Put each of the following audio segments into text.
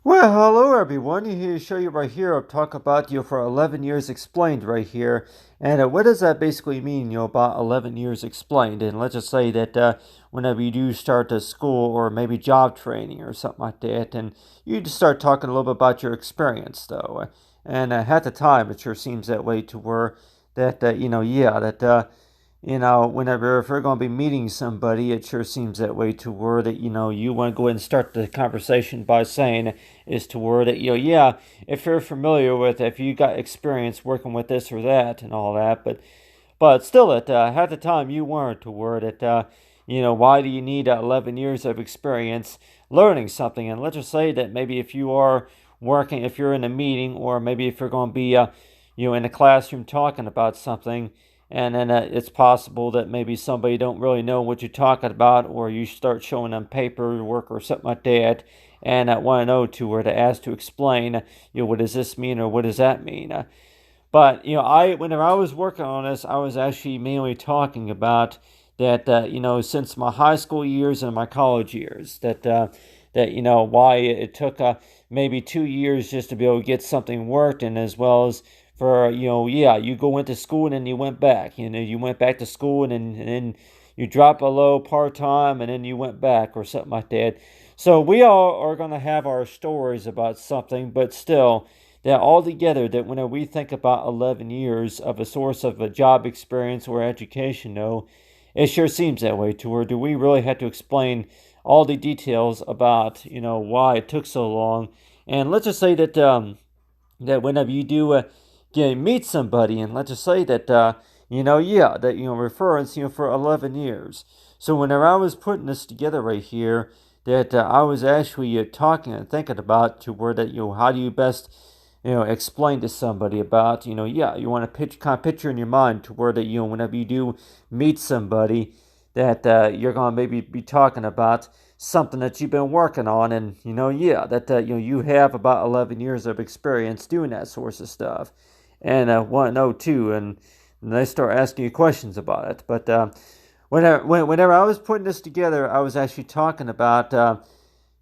Well, hello everyone. Here to show you right here. I'll talk about for 11 years explained right here. And what does that basically mean? About 11 years explained. And let's just say that whenever you do start a school or maybe job training or something like that, and you just start talking a little bit about your experience though. And at the time, it sure seems that way to where that yeah, that whenever if we're going to be meeting somebody, it sure seems that way to where that you want to go ahead and start the conversation by saying is to where that yeah, if you're familiar with, if you got experience working with this or that and all that, but still, at the time you weren't to where that why do you need 11 years of experience learning something? And let's just say that maybe if you are working, if you're in a meeting, or maybe if you're going to be in a classroom talking about something, and then it's possible that maybe somebody don't really know what you're talking about, or you start showing them paperwork or something like that, and want to know to, or to ask to explain, what does this mean or what does that mean? But I whenever I was working on this, I was actually mainly talking about that since my high school years and my college years, that why it took maybe 2 years just to be able to get something worked, and as well as for yeah, you go into school and then you went back, you went back to school, and then you drop a low part time and then you went back or something like that. So we all are going to have our stories about something, but still, that all together, that whenever we think about 11 years of a source of a job experience or education, though, it sure seems that way. To where do we really have to explain all the details about why it took so long? And let's just say that whenever you do meet somebody, and let's just say that yeah, that reference for 11 years. So whenever I was putting this together right here, that I was actually talking and thinking about to where that how do you best explain to somebody about yeah, you want to picture in your mind to where that whenever you do meet somebody, that you're gonna maybe be talking about something that you've been working on, and yeah, that you have about 11 years of experience doing that sorts of stuff, and want to know too, and they start asking you questions about it. But whenever I was putting this together, I was actually talking about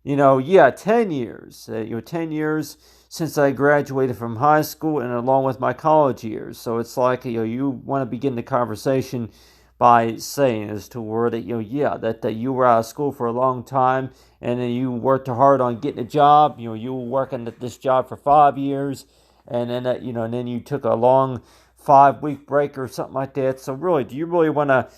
yeah, 10 years. 10 years since I graduated from high school, and along with my college years. So it's like, you want to begin the conversation by saying as to where that, yeah, that you were out of school for a long time, and then you worked hard on getting a job. You were working at this job for 5 years, and then, and then you took a long 5 week break or something like that. So really, do you really want to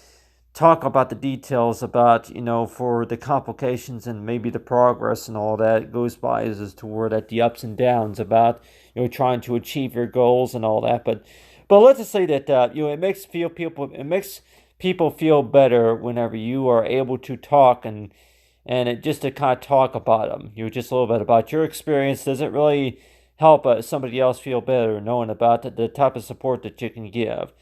talk about the details about for the complications and maybe the progress and all that goes by as toward at the ups and downs about trying to achieve your goals and all that? But let's just say that it makes people feel better whenever you are able to talk, and it just to kind of talk about them, just a little bit about your experience. Does it really help somebody else feel better knowing about the type of support that you can give?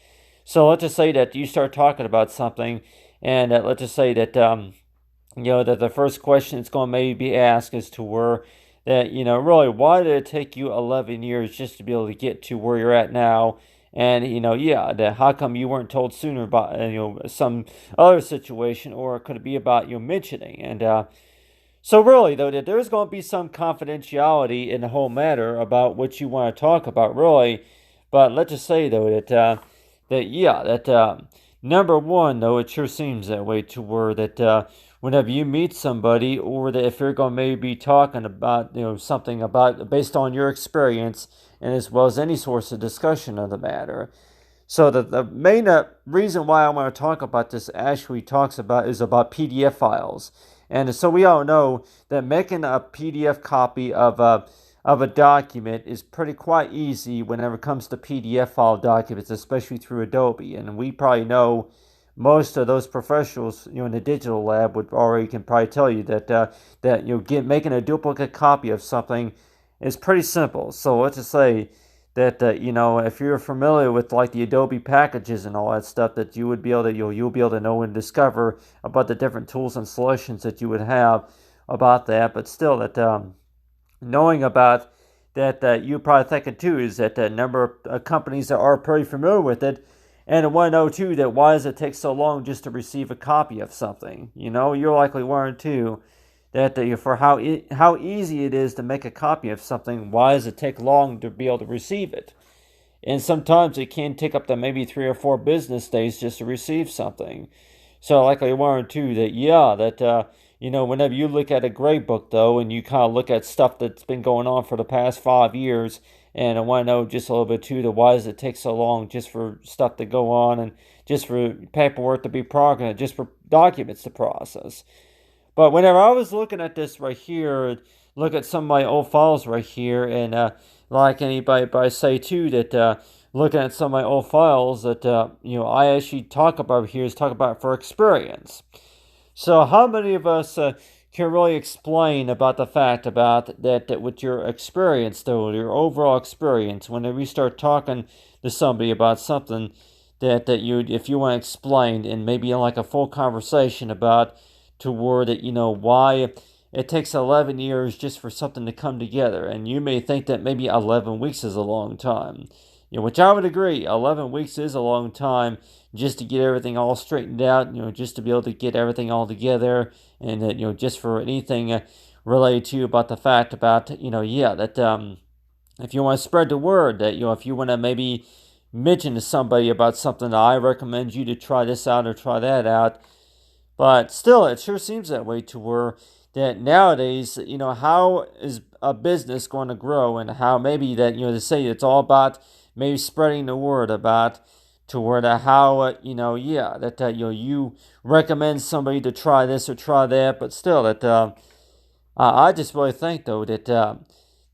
So let's just say that you start talking about something, and let's just say that that the first question it's going to maybe be asked is to where that really, why did it take you 11 years just to be able to get to where you're at now? And yeah, that how come you weren't told sooner about some other situation, or could it be about mentioning? And so really though, that there's going to be some confidentiality in the whole matter about what you want to talk about, really. But let's just say though that yeah, that number one though, it sure seems that way to where that whenever you meet somebody, or that if you're going to maybe be talking about something about based on your experience, and as well as any source of discussion of the matter. So the main reason why I want to talk about this actually talks about is about PDF files. And so we all know that making a PDF copy of a document is pretty quite easy whenever it comes to PDF file documents, especially through Adobe. And we probably know most of those professionals, in the digital lab would already can probably tell you that making a duplicate copy of something is pretty simple. So let's just say that if you're familiar with like the Adobe packages and all that stuff, that you would be able to you'll be able to know and discover about the different tools and solutions that you would have about that. But still, that knowing about that, you're probably thinking too is that the number of companies that are pretty familiar with it, and want to know too that why does it take so long just to receive a copy of something? You're likely wondering too that for how easy it is to make a copy of something, why does it take long to be able to receive it? And sometimes it can take up to maybe 3 or 4 business days just to receive something. So, like I wanted to, whenever you look at a grade book, though, and you kind of look at stuff that's been going on for the past 5 years, and I want to know just a little bit too, why does it take so long just for stuff to go on and just for paperwork to be processed, just for documents to process. But whenever I was looking at this right here, look at some of my old files right here, and like anybody say too, that looking at some of my old files that I actually talk about here is talk about for experience. So how many of us can really explain about the fact about that with your experience, though, your overall experience, whenever you start talking to somebody about something that you, if you want to explain, and maybe in like a full conversation about to word it, why it takes 11 years just for something to come together. And you may think that maybe 11 weeks is a long time. Which I would agree, 11 weeks is a long time just to get everything all straightened out, just to be able to get everything all together, and that, just for anything related to you about the fact about, that if you want to spread the word, that, if you want to maybe mention to somebody about something, I recommend you to try this out or try that out. But still, it sure seems that way to where that nowadays, how is a business going to grow, and how maybe that, to say it's all about maybe spreading the word about to where how, you recommend somebody to try this or try that, but still that, I just really think though that,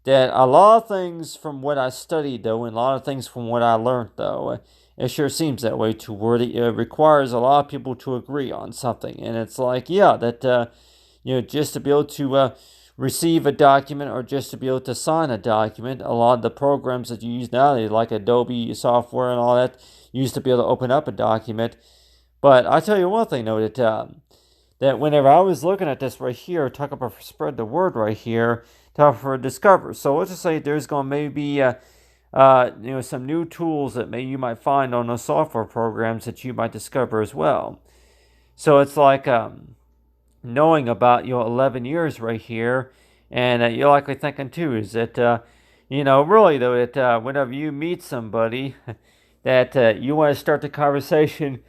that a lot of things from what I studied though, and a lot of things from what I learned though, it sure seems that way to where it requires a lot of people to agree on something. And it's like, just to be able to receive a document or just to be able to sign a document, a lot of the programs that you use nowadays, like Adobe software and all that, used to be able to open up a document. But I tell you one thing, though, that whenever I was looking at this right here, talk about spread the word right here, talk for discover. So let's just say there's going to maybe some new tools that you might find on those software programs that you might discover as well. So it's like knowing about 11 years right here, and you're likely thinking too is that really though that whenever you meet somebody that you want to start the conversation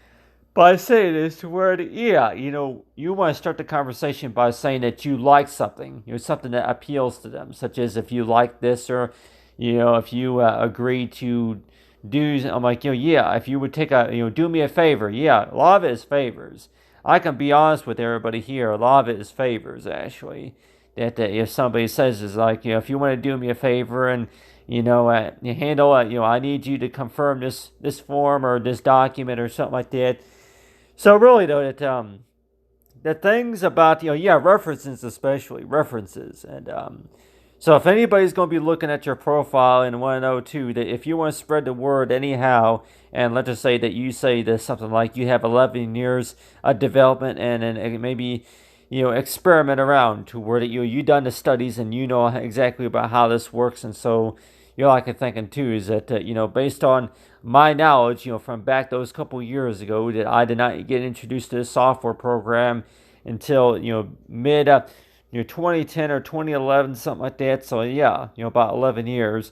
by saying this to where you want to start the conversation by saying that you like something, something that appeals to them, such as if you like this, or if you agree to do. I'm like, if you would take do me a favor. A lot of it is favors. I can be honest with everybody here, a lot of it is favors actually. That if somebody says is like, if you want to do me a favor and you handle I need you to confirm this form or this document or something like that. So really though, that the things about references, especially references, and so if anybody's going to be looking at your profile and want to know too, that if you want to spread the word anyhow, and let's just say that you say this something like you have 11 years of development and maybe experiment around to where that you done the studies and you know exactly about how this works, and so you're like thinking too is that based on my knowledge from back those couple years ago, that I did not get introduced to this software program until mid 2010 or 2011, something like that. So about 11 years.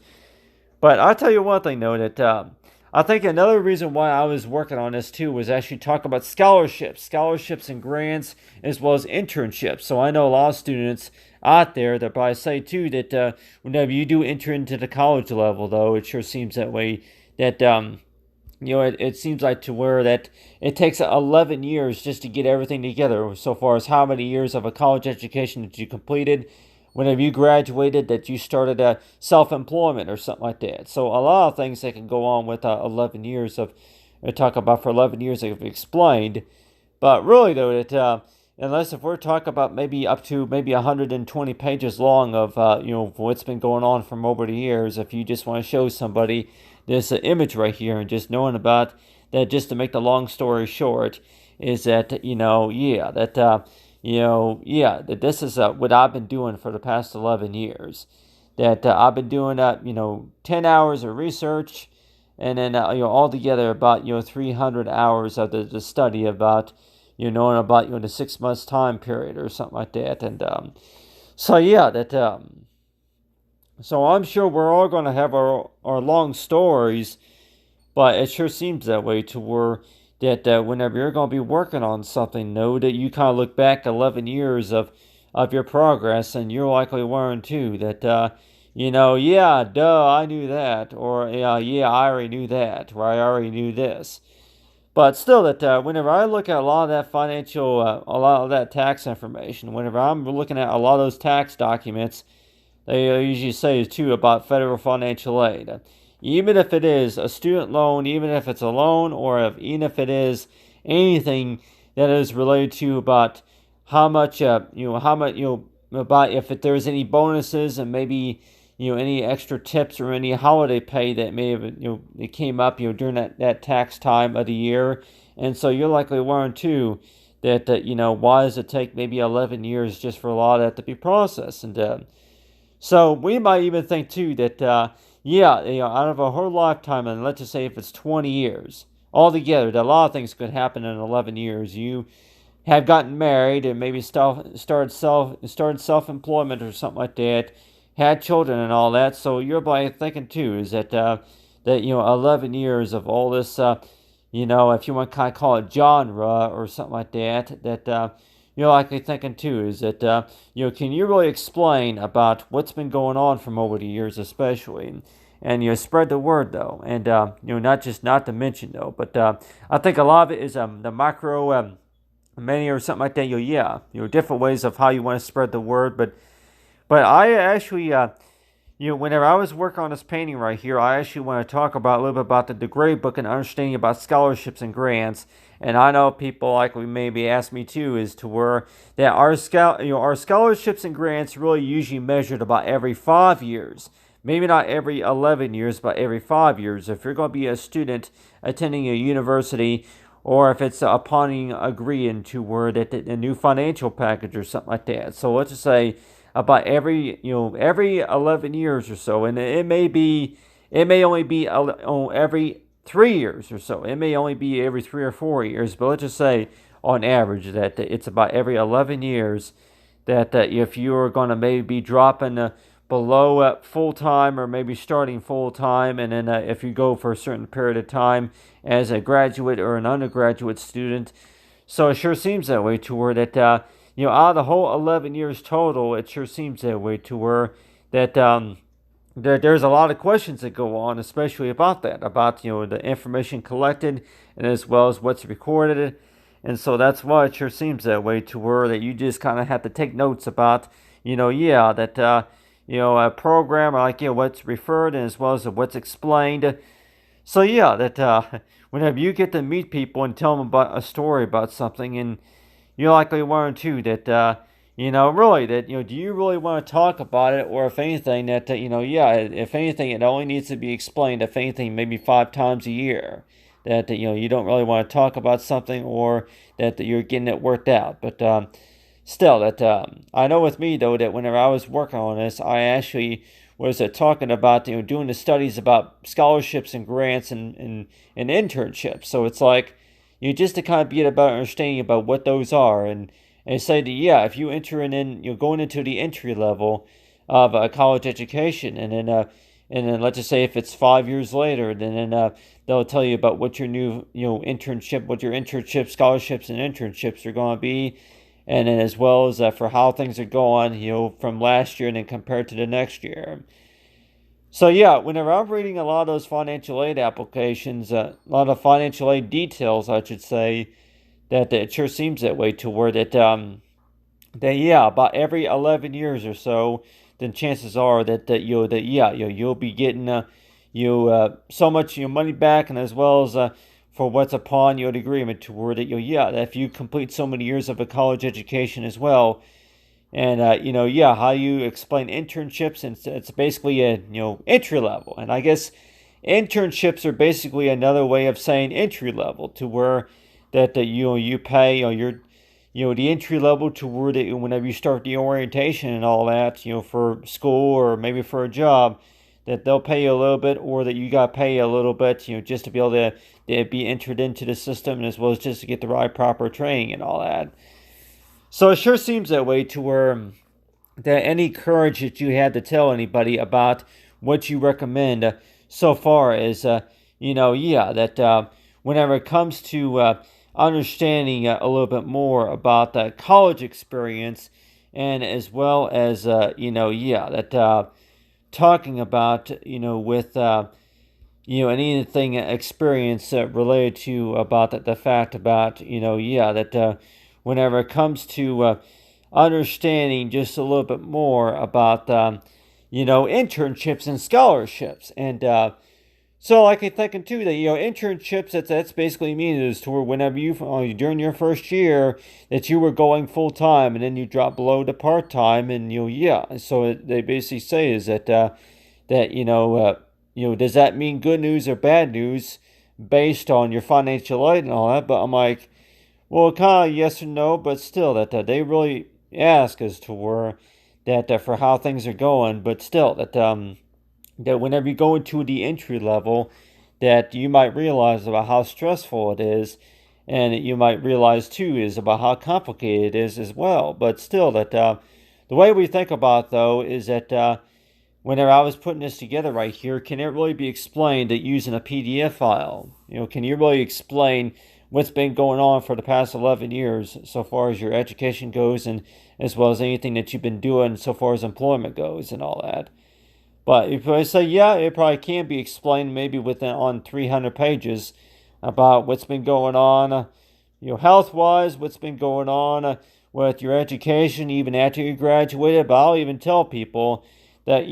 But I'll tell you one thing though, that I think another reason why I was working on this too was actually talk about scholarships and grants, as well as internships. So I know a lot of students out there that probably say too that whenever you do enter into the college level, though, it sure seems that way, that it seems like to where that it takes 11 years just to get everything together, so far as how many years of a college education that you completed. Whenever you graduated, that you started a self-employment or something like that. So a lot of things that can go on with 11 years of talk about for 11 years I've explained. But really though, that unless if we're talking about maybe up to maybe 120 pages long of what's been going on from over the years, if you just want to show somebody this image right here and just knowing about that, just to make the long story short, is that that this is what I've been doing for the past 11 years. That I've been doing 10 hours of research, and then altogether about 300 hours of the study about knowing about the 6 months time period or something like that. And so yeah, that so I'm sure we're all going to have our long stories, but it sure seems that way to where that whenever you're going to be working on something new, that you kind of look back 11 years of your progress, and you're likely learn too that yeah, duh, I knew that, or yeah, I already knew that, or I already knew this. But still, that whenever I look at a lot of that a lot of that tax information, whenever I'm looking at a lot of those tax documents, they usually say too about federal financial aid. Even if it is a student loan, even if it's a loan, or even if it is anything that is related to about how much, about if there's any bonuses and maybe any extra tips or any holiday pay that may have it came up during that tax time of the year. And so you're likely to learn too that why does it take maybe 11 years just for a lot of that to be processed. And so we might even think too that yeah, out of a whole lifetime, and let's just say if it's 20 years altogether, that a lot of things could happen in 11 years. You have gotten married and maybe started self-employment or something like that, had children and all that. So you're probably thinking too is that 11 years of all this if you want to kind of call it genre or something like that, that you're likely thinking too is that can you really explain about what's been going on from over the years, especially, and spread the word though, and not to mention though, but I think a lot of it is the micro many or something like that. Different ways of how you want to spread the word, but I actually whenever I was working on this painting right here, I actually want to talk about a little bit about the grade book and understanding about scholarships and grants. And I know people like we maybe ask me too, is to where that our scholarships and grants really usually measured about every 5 years. Maybe not every 11 years, but every 5 years. If you're going to be a student attending a university, or if it's upon agreeing to where that a new financial package or something like that. So let's just say about every 11 years or so, and it may only be every 3 years or so. It may only be every 3 or 4 years, but let's just say on average that it's about every 11 years that if you're going to maybe be dropping below full time or maybe starting full time, and then if you go for a certain period of time as a graduate or an undergraduate student. So it sure seems that way to where that out of the whole 11 years total, it sure seems that way to where that there's a lot of questions that go on, especially about that, about the information collected and as well as what's recorded. And so that's why it sure seems that way to where that you just kind of have to take notes about that a program, or like what's referred and as well as what's explained. So yeah, that whenever you get to meet people and tell them about a story about something, and you're likely learn too that really that do you really want to talk about it, or if anything that if anything it only needs to be explained, if anything maybe 5 times a year, that you don't really want to talk about something, or that you're getting it worked out. But still, that I know with me though that whenever I was working on this, I actually was talking about doing the studies about scholarships and grants and internships. So it's like just to kind of get about understanding about what those are, and say that if you enter in going into the entry level of a college education, and then let's just say if it's 5 years later, then they'll tell you about what your new what your internship scholarships and internships are going to be, and then as well as for how things are going from last year and then compared to the next year. So whenever I'm reading a lot of those financial aid applications, a lot of financial aid details, I should say, that it sure seems that way to where that about every 11 years or so, then chances are that you'll be getting so much money back, and as well as for what's upon the agreement to where that that if you complete so many years of a college education as well. And how you explain internships, and it's basically a entry level. And I guess internships are basically another way of saying entry level, to where that you pay your the entry level to where that whenever you start the orientation and all that for school or maybe for a job, that they'll pay you a little bit, or that you got to pay a little bit, just to be able to be entered into the system, as well as just to get the right proper training and all that. So it sure seems that way, to where that any courage that you had to tell anybody about what you recommend so far is, that whenever it comes to understanding a little bit more about the college experience, and as well as, talking about, with, anything experience related to about the fact about, whenever it comes to understanding just a little bit more about, internships and scholarships. And so, like, I'm thinking too that, internships, that's basically means is to where whenever you, during your first year, that you were going full time, and then you drop below to part time, and, so they basically say is that, does that mean good news or bad news based on your financial aid and all that? But I'm like, well, kind of yes or no, but still, that they really ask as to where that for how things are going, but still that whenever you go into the entry level, that you might realize about how stressful it is, and you might realize too is about how complicated it is as well. But still, that the way we think about though is that whenever I was putting this together right here, can it really be explained that using a PDF file? Can you really explain what's been going on for the past 11 years so far as your education goes, and as well as anything that you've been doing so far as employment goes and all that? But if I say, yeah, it probably can be explained maybe within on 300 pages about what's been going on, health-wise, what's been going on with your education even after you graduated. But I'll even tell people that,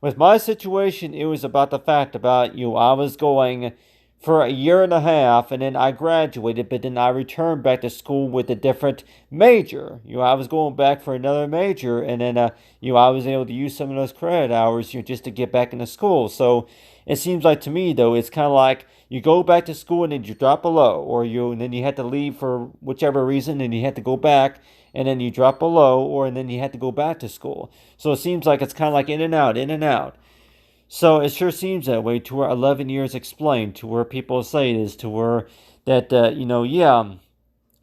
with my situation, it was about the fact about, I was going for a year and a half, and then I graduated, but then I returned back to school with a different major. I was going back for another major, and then, I was able to use some of those credit hours, just to get back into school. So it seems like to me, though, it's kind of like you go back to school and then you drop below, and then you had to leave for whichever reason, and you had to go back, and then you drop below, and then you had to go back to school. So it seems like it's kind of like in and out, in and out. So it sure seems that way, to where 11 years explained, to where people say it is, to where that,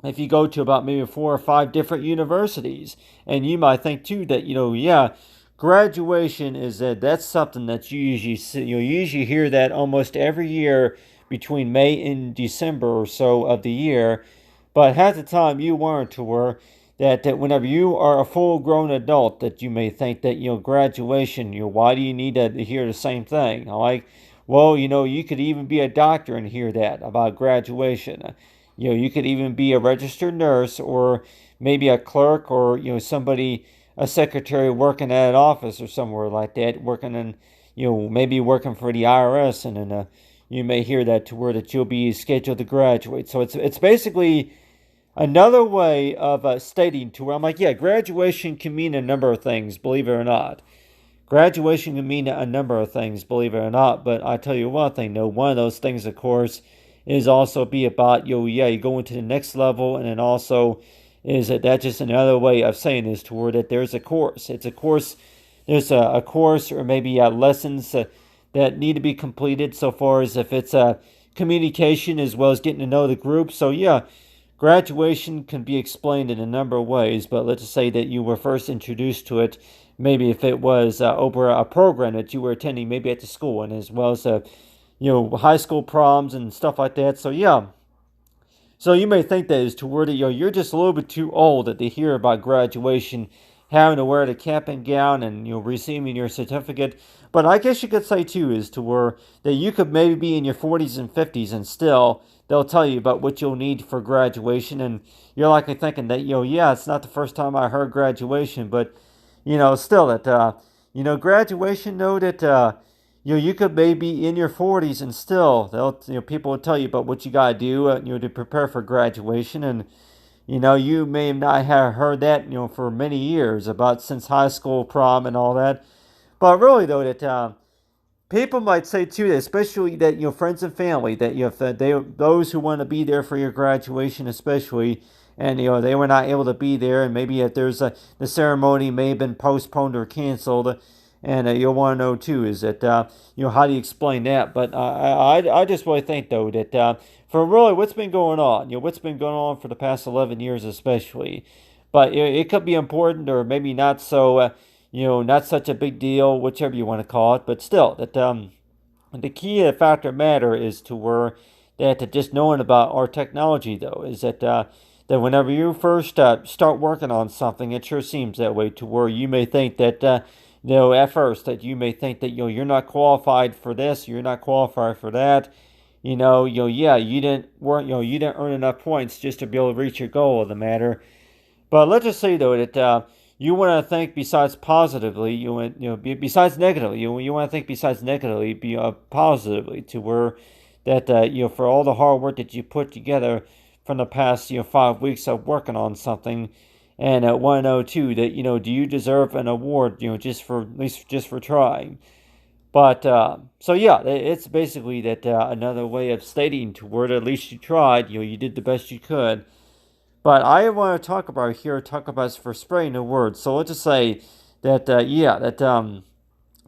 if you go to about maybe 4 or 5 different universities, and you might think too that, graduation is that's something that you usually see, you usually hear that almost every year between May and December or so of the year, but half the time you weren't, to where that whenever you are a full-grown adult, that you may think that, graduation, why do you need to hear the same thing? I'm like, well, you could even be a doctor and hear that about graduation. You could even be a registered nurse, or maybe a clerk, or, somebody, a secretary working at an office or somewhere like that, working in, maybe working for the IRS, and then you may hear that, to where that you'll be scheduled to graduate. So it's basically another way of stating, to where I'm like, yeah, graduation can mean a number of things, believe it or not. Graduation can mean a number of things, believe it or not. But I tell you one thing, though, one of those things, of course, is also be about, you go into the next level, and then also is that just another way of saying this, to where that there's a course. It's a course, there's a course, or maybe lessons that need to be completed, so far as if it's communication as well as getting to know the group. So yeah, graduation can be explained in a number of ways, but let's just say that you were first introduced to it, maybe if it was over a program that you were attending, maybe at the school, and as well as high school proms and stuff like that. So yeah, so you may think that is to where that you're just a little bit too old to hear about graduation, having to wear the cap and gown, and receiving your certificate. But I guess you could say too is to where that you could maybe be in your 40s and 50s, and still they'll tell you about what you'll need for graduation, and you're likely thinking that yeah, it's not the first time I heard graduation, but still that graduation, know that you could maybe in your 40s, and still they'll people will tell you about what you gotta do to prepare for graduation. And you may not have heard that for many years, about since high school prom and all that. But really though, that people might say too, that especially that friends and family, that if those who want to be there for your graduation especially, and they were not able to be there, and maybe if there's the ceremony may have been postponed or canceled, And you'll want to know too is that how do you explain that? But I just really think though that for really what's been going on, what's been going on for the past 11 years especially, but it could be important or maybe not so not such a big deal, whichever you want to call it. But still, that the key factor matter is to where that just knowing about our technology though is that whenever you first start working on something, it sure seems that way to where you may think that at first that you may think that you're not qualified for this, you're not qualified for that. Yeah, you didn't work, you didn't earn enough points just to be able to reach your goal of the matter. But let's just say though that you want to think besides positively, besides negatively, you want to think besides negatively, be positively to where that for all the hard work that you put together from the past 5 weeks of working on something, and want to know too that do you deserve an award just for at least just for trying. But so yeah, it's basically that another way of stating to where at least you tried, you did the best you could. But I want to talk about for spreading the word. So let's just say that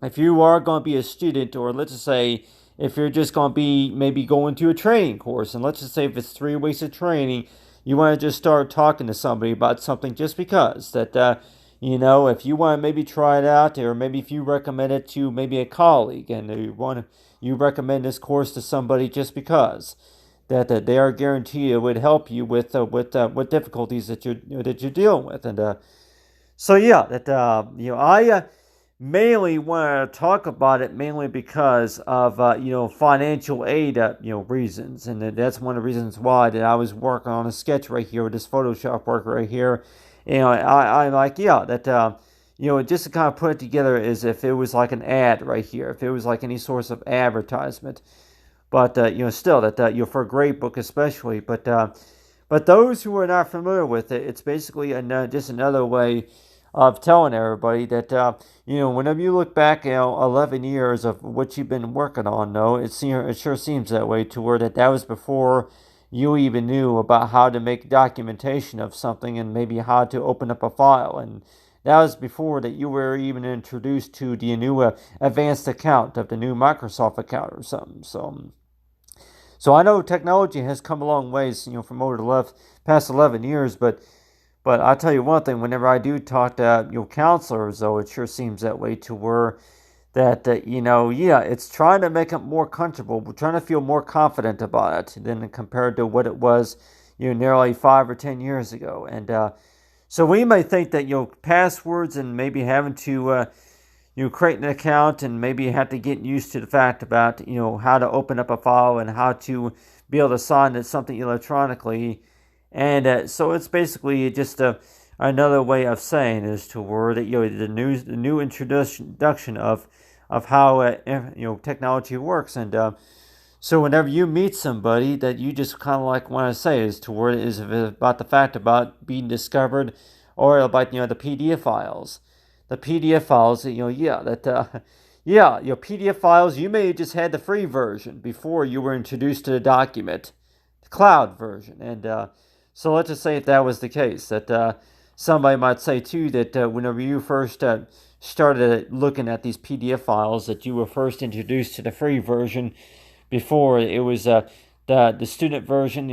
if you are going to be a student, or let's just say if you're just going to be maybe going to a training course, and let's just say if it's 3 weeks of training, you want to just start talking to somebody about something just because that if you want to maybe try it out, or maybe if you recommend it to maybe a colleague, and you recommend this course to somebody just because that they are guaranteed it would help you with difficulties that you're dealing with. And so yeah, that I mainly want to talk about it mainly because of financial aid reasons, and that's one of the reasons why that I was working on a sketch right here with this Photoshop work right here. I'm like, yeah, that just to kind of put it together as if it was like an ad right here, if it was like any source of advertisement. But still that for a great book especially. But those who are not familiar with it, it's basically just another way of telling everybody that whenever you look back 11 years of what you've been working on, though it sure seems that way to where that was before you even knew about how to make documentation of something and maybe how to open up a file. And that was before that you were even introduced to the new advanced account of the new Microsoft account or something. So I know technology has come a long ways, from over the past 11 years. But I'll tell you one thing: whenever I do talk to counselors, though, it sure seems that way to where that it's trying to make it more comfortable. We're trying to feel more confident about it than compared to what it was, nearly 5 or 10 years ago. And so we may think that passwords and maybe having to create an account and maybe have to get used to the fact about how to open up a file and how to be able to sign something electronically. And so it's basically just another way of saying is to word that the new introduction of how technology works. And so whenever you meet somebody that you just kind of like want to say is to word is about the fact about being discovered, or about the PDF files. The PDF files, your PDF files, you may have just had the free version before you were introduced to the document, the cloud version. And so let's just say if that was the case, that somebody might say too that whenever you first started looking at these PDF files, that you were first introduced to the free version before it was the student version,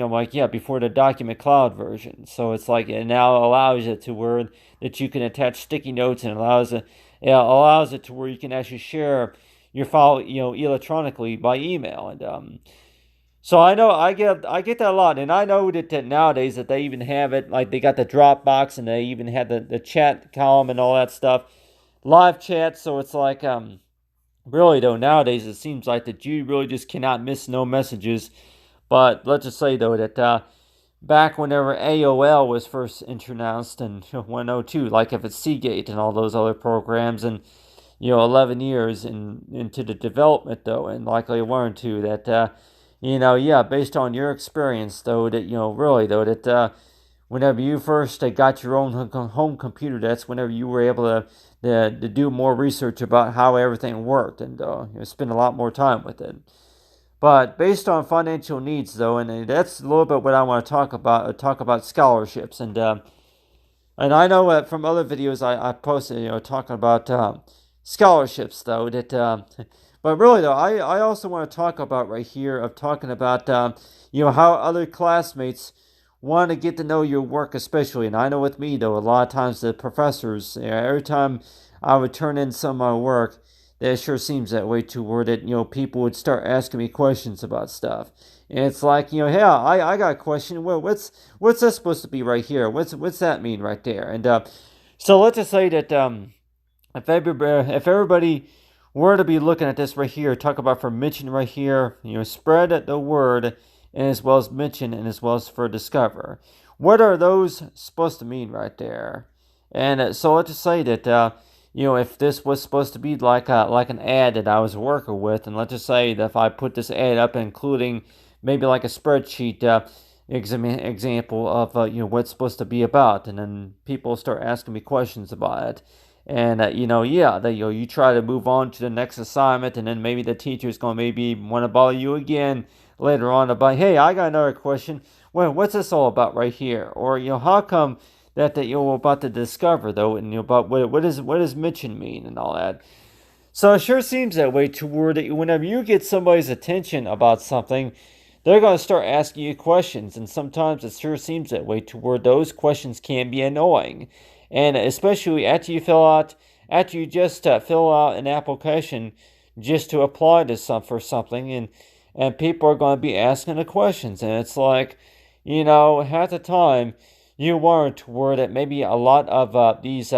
before the document cloud version. So it's like it now allows it to where that you can attach sticky notes, and allows it to where you can actually share your file, electronically by email. And so I know I get that a lot, and I know that nowadays that they even have it, like they got the Dropbox, and they even have the chat column and all that stuff, live chat. So it's like really though nowadays it seems like that you really just cannot miss no messages. But let's just say though that back whenever AOL was first introduced in 102, like if it's Seagate and all those other programs, and 11 years into the development though, and like I learned too that based on your experience though that really though that whenever you first got your own home computer, that's whenever you were able to do more research about how everything worked, and spend a lot more time with it. But based on financial needs, though, and that's a little bit what I want to talk about scholarships. And I know from other videos I posted, talking about scholarships though that but really though I also want to talk about right here of talking about how other classmates want to get to know your work, especially. And I know with me though, a lot of times the professors, every time I would turn in some of my work, it sure seems that way too, where that people would start asking me questions about stuff. And it's like, hey, I got a question. Well, what's that supposed to be right here? What's that mean right there? And so let's just say that if everybody were to be looking at this right here, talk about for mention right here, spread the word, and as well as mention, and as well as for discover. What are those supposed to mean right there? And so let's just say that if this was supposed to be like an ad that I was working with, and let's just say that if I put this ad up, including maybe like a spreadsheet example of what it's supposed to be about, and then people start asking me questions about it. And you try to move on to the next assignment, and then maybe the teacher's gonna maybe want to bother you again later on about, hey, I got another question. Well, what's this all about right here? Or how come that you're about to discover though, and about what does mention mean and all that. So it sure seems that way toward it. Whenever you get somebody's attention about something, they're going to start asking you questions, and sometimes it sure seems that way toward those questions can be annoying. And especially after you just fill out an application just to apply to for something, and people are going to be asking the questions, and it's like, half the time you learn toward that maybe a lot of these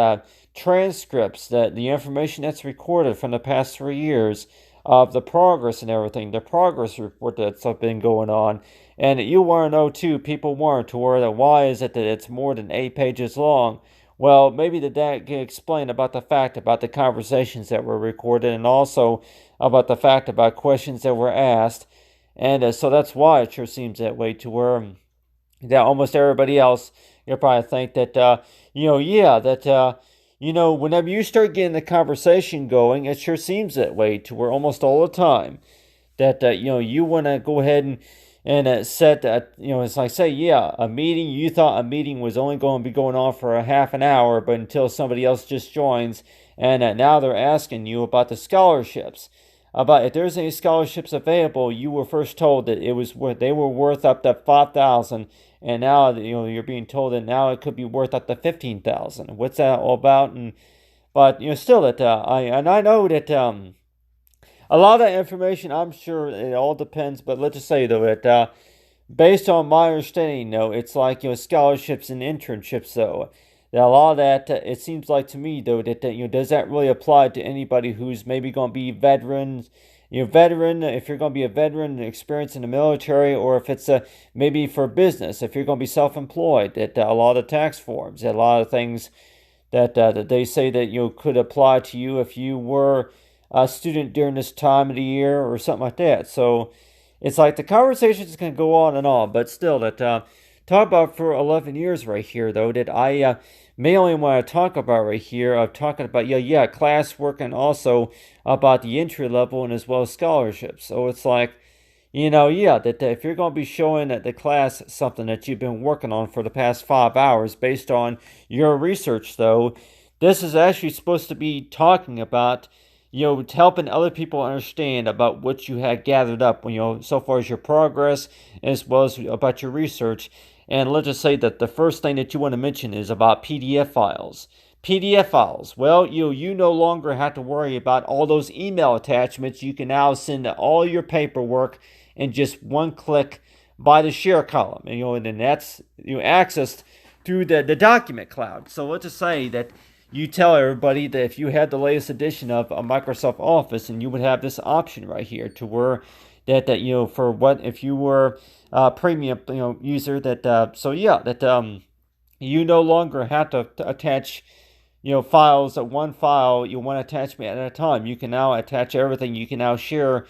transcripts, that the information that's recorded from the past 3 years of the progress and everything, the progress report that's been going on. And you want to know too, people want to where that why is it that it's more than 8 pages long? Well, maybe that can explain about the fact about the conversations that were recorded, and also about the fact about questions that were asked. And so that's why it sure seems that way to where that almost everybody else, you'll probably think that, whenever you start getting the conversation going, it sure seems that way to where almost all the time that, you want to go ahead and set that, it's like, say, a meeting, you thought a meeting was only going to be going on for a half an hour, but until somebody else just joins, and now they're asking you about the scholarships. About if there's any scholarships available, you were first told that they were worth up to 5,000, and now you're being told that now it could be worth up to 15,000. What's that all about? But still that I know that a lot of that information, I'm sure it all depends. But let's just say though that based on my understanding, though, it's like scholarships and internships though. That a lot of that, it seems like to me though that does that really apply to anybody who's maybe going to be veterans? Veteran, if you're going to be a veteran experience in the military, or if it's maybe for business, if you're going to be self-employed, that a lot of tax forms, a lot of things that they say that could apply to you if you were a student during this time of the year or something like that. So it's like the conversations can go on and on, but still that talk about for 11 years right here though that I mainly want to talk about right here of talking about classwork, and also about the entry level and as well as scholarships. So it's like that if you're going to be showing the class something that you've been working on for the past 5 hours based on your research though, this is actually supposed to be talking about helping other people understand about what you had gathered up so far as your progress, as well as about your research. And let's just say that the first thing that you want to mention is about PDF files. PDF files. Well, you no longer have to worry about all those email attachments. You can now send all your paperwork in just one click by the share column. And then that's accessed through the document cloud. So let's just say that you tell everybody that if you had the latest edition of Microsoft Office, and you would have this option right here to where that for what if you were a premium user that you no longer have to attach files at one file, one attachment at a time. You can now attach everything. You can now share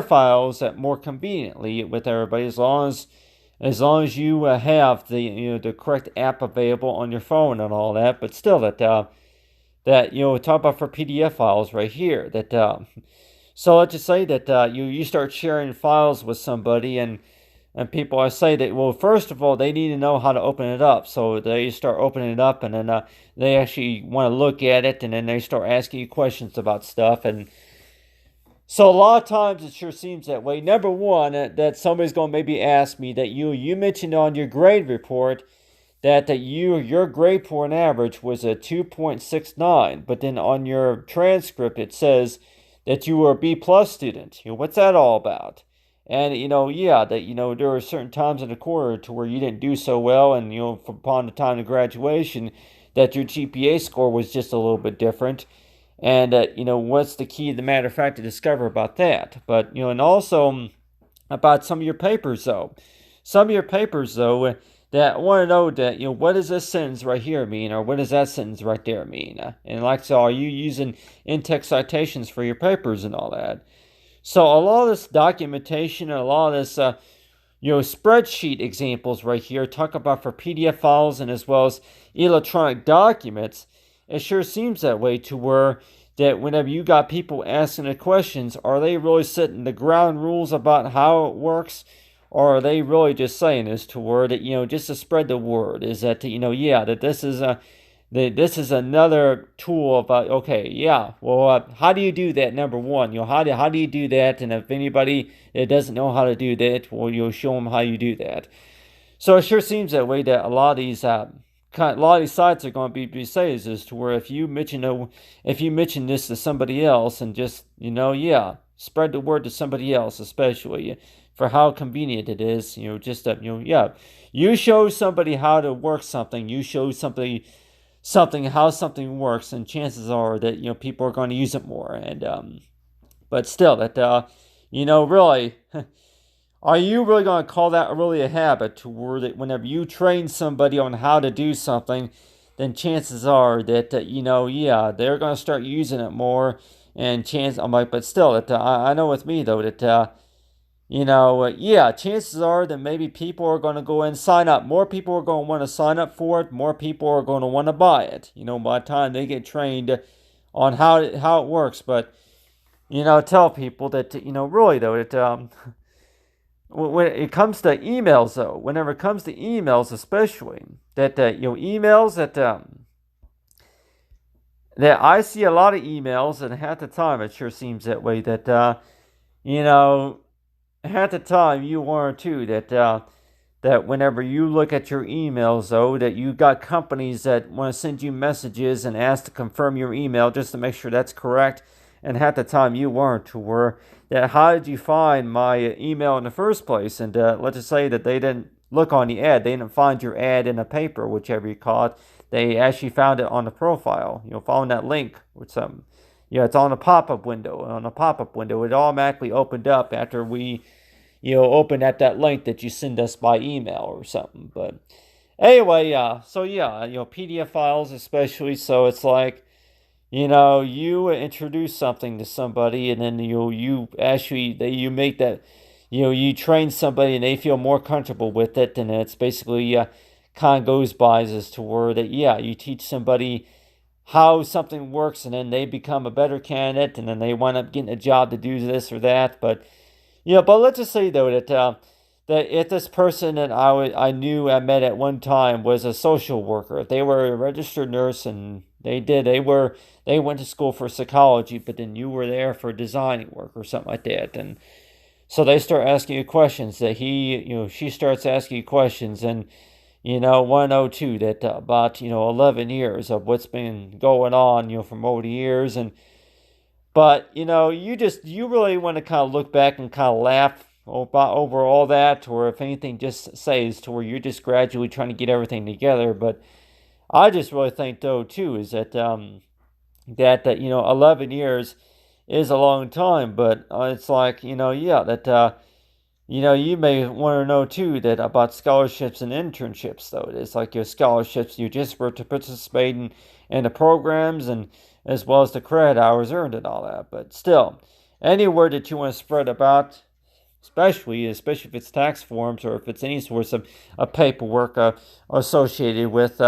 files more conveniently with everybody, as long as you have the correct app available on your phone and all that. But still that talk about for PDF files right here that so let's just say that you start sharing files with somebody, and And people I say that, well, first of all, they need to know how to open it up. So they start opening it up, and then they actually want to look at it, and then they start asking you questions about stuff. And so a lot of times it sure seems that way. Number one, that somebody's going to maybe ask me that you mentioned on your grade report that your grade point average was a 2.69, but then on your transcript it says that you were a B plus student. What's that all about? And yeah, that there are certain times in the quarter to where you didn't do so well, and upon the time of graduation, that your GPA score was just a little bit different. And what's the key, the matter of fact, to discover about that? But and also about some of your papers though. Some of your papers though, that I want to know that what does this sentence right here mean, or what does that sentence right there mean? And like so, are you using in-text citations for your papers and all that? So a lot of this documentation and a lot of this, spreadsheet examples right here talk about for PDF files and as well as electronic documents. It sure seems that way to where that whenever you got people asking the questions, are they really setting the ground rules about how it works? Or are they really just saying this to where that, just to spread the word? Is that, that this is another tool about, okay, yeah, well, how do you do that? Number one, how do you do that? And if anybody that doesn't know how to do that, well, you'll show them how you do that. So it sure seems that way that a lot of these sites are going to be saying is to where if you mention this to somebody else and just spread the word to somebody else, especially for how convenient it is, you show somebody how to work something, you show something how something works, and chances are that people are going to use it more. And but still, that really, are you really going to call that really a habit to where that whenever you train somebody on how to do something, then chances are that they're going to start using it more. And I'm like, but still, that I know with me though that chances are that maybe people are going to go and sign up. More people are going to want to sign up for it. More people are going to want to buy it. By the time they get trained on how it works. But tell people that really though that when it comes to emails though, whenever it comes to emails especially, that emails that I see a lot of emails, and half the time it sure seems that way that at the time you learn too that whenever you look at your emails though, that you got companies that want to send you messages and ask to confirm your email just to make sure that's correct. And half the time you weren't to where that how did you find my email in the first place? And let's just say that they didn't look on the ad, they didn't find your ad in the paper, whichever you call it. They actually found it on the profile, following that link with some. It's on a pop-up window. On a pop-up window, it automatically opened up after we, opened at that link that you send us by email or something. But anyway, so PDF files especially. So it's like, you introduce something to somebody, and then you make that, you train somebody, and they feel more comfortable with it, and it's basically kind of goes by as to where that you teach somebody how something works, and then they become a better candidate, and then they wind up getting a job to do this or that. But but let's just say though that if this person that I met at one time was a social worker, if they were a registered nurse and they went to school for psychology, but then you were there for designing work or something like that, and so they start asking you questions that she starts asking you questions, and 102 that about 11 years of what's been going on from over the years. And but you really want to kind of look back and kind of laugh over all that, or if anything just says to where you're just gradually trying to get everything together. But I just really think though too is that 11 years is a long time, but it's like that you may want to know too that about scholarships and internships though. It's like your scholarships, you just were to participate in the programs, and as well as the credit hours earned and all that. But still, any word that you want to spread about, especially if it's tax forms or if it's any sorts of paperwork associated with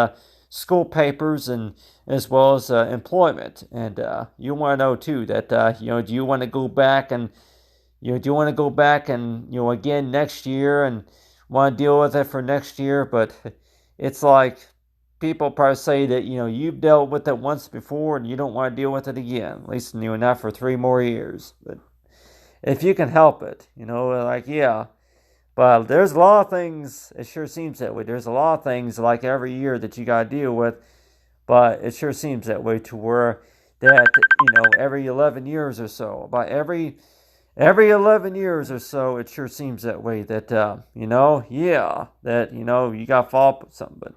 school papers and as well as employment. And you want to know too that do you want to go back and do you want to go back and again next year and want to deal with it for next year? But it's like people probably say that you've dealt with it once before and you don't want to deal with it again. At least not for 3 more years. But if you can help it, like yeah. But there's a lot of things. It sure seems that way. There's a lot of things like every year that you got to deal with. But it sure seems that way to where that every 11 years or so, about every 11 years or so, it sure seems that way that yeah, that you got to follow up with something. But